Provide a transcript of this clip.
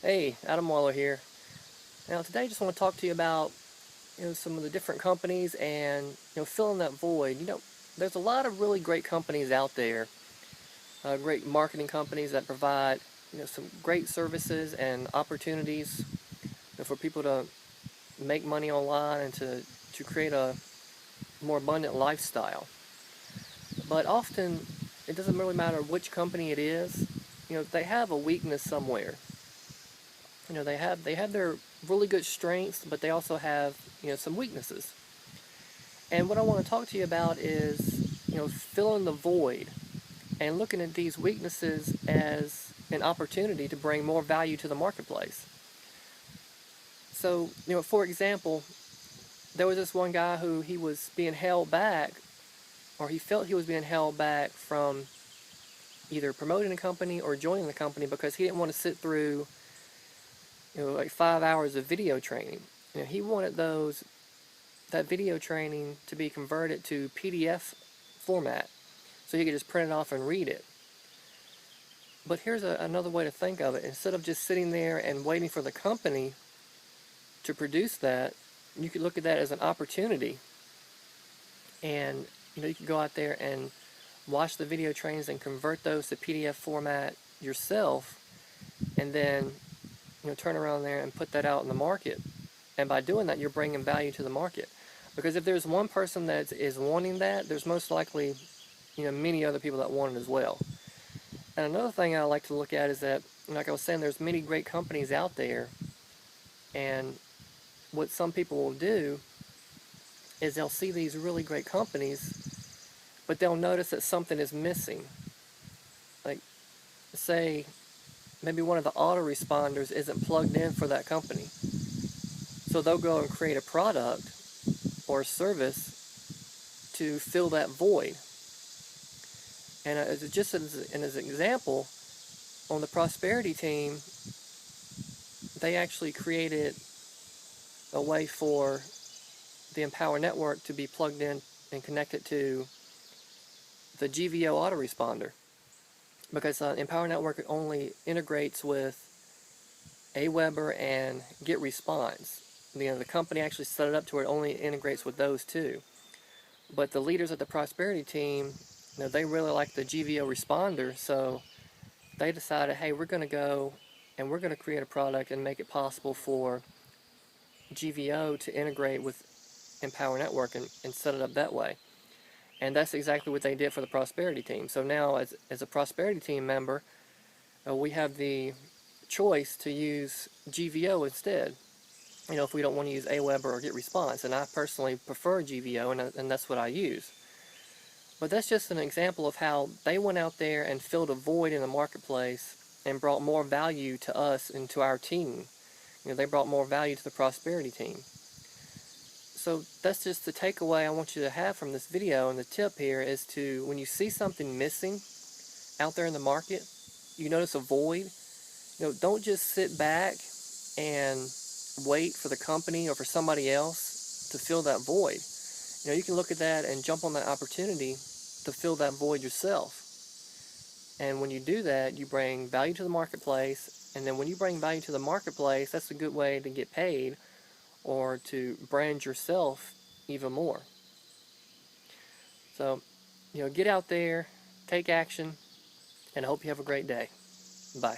Hey, Adam Waller here. Now today I just want to talk to you about some of the different companies and filling that void. There's a lot of really great companies out there, great marketing companies that provide some great services and opportunities for people to make money online and to create a more abundant lifestyle. But often it doesn't really matter which company it is. They have a weakness somewhere. They have their really good strengths, but they also have some weaknesses. And what I want to talk to you about is filling the void and looking at these weaknesses as an opportunity to bring more value to the marketplace. So for example, there was this one guy who he was being held back, or he felt he was being held back from either promoting a company or joining the company because he didn't want to sit through like 5 hours of video training. He wanted that video training to be converted to PDF format so he could just print it off and read it. But here's another way to think of it. Instead of just sitting there and waiting for the company to produce that, you could look at that as an opportunity. And you could go out there and watch the video trainings and convert those to PDF format yourself, and then turn around there and put that out in the market. And by doing that, you're bringing value to the market. Because if there's one person that is wanting that, there's most likely many other people that want it as well. And another thing I like to look at is that, like I was saying, there's many great companies out there, and what some people will do is they'll see these really great companies, but they'll notice that something is missing. Like, say, maybe one of the autoresponders isn't plugged in for that company. So they'll go and create a product or a service to fill that void. And just as an example, on the prosperity team, they actually created a way for the Empower network to be plugged in and connected to the GVO autoresponder. Because Empower network only integrates with Aweber and GetResponse. The company actually set it up to where it only integrates with those two. But the leaders of the prosperity team, they really like the GVO responder, so they decided, hey, we're going to go and we're going to create a product and make it possible for GVO to integrate with Empower Network and set it up that way. And that's exactly what they did for the prosperity team. So now, as a prosperity team member, we have the choice to use GVO instead. If we don't want to use Aweber or GetResponse, and I personally prefer GVO, and that's what I use. But that's just an example of how they went out there and filled a void in the marketplace and brought more value to us and to our team. They brought more value to the prosperity team. So that's just the takeaway I want you to have from this video, and the tip here is to, when you see something missing out there in the market, you notice a void, don't just sit back and wait for the company or for somebody else to fill that void. You can look at that and jump on that opportunity to fill that void yourself. And when you do that, you bring value to the marketplace, and then when you bring value to the marketplace, that's a good way to get paid or to brand yourself even more. So, get out there, take action, and I hope you have a great day. Bye.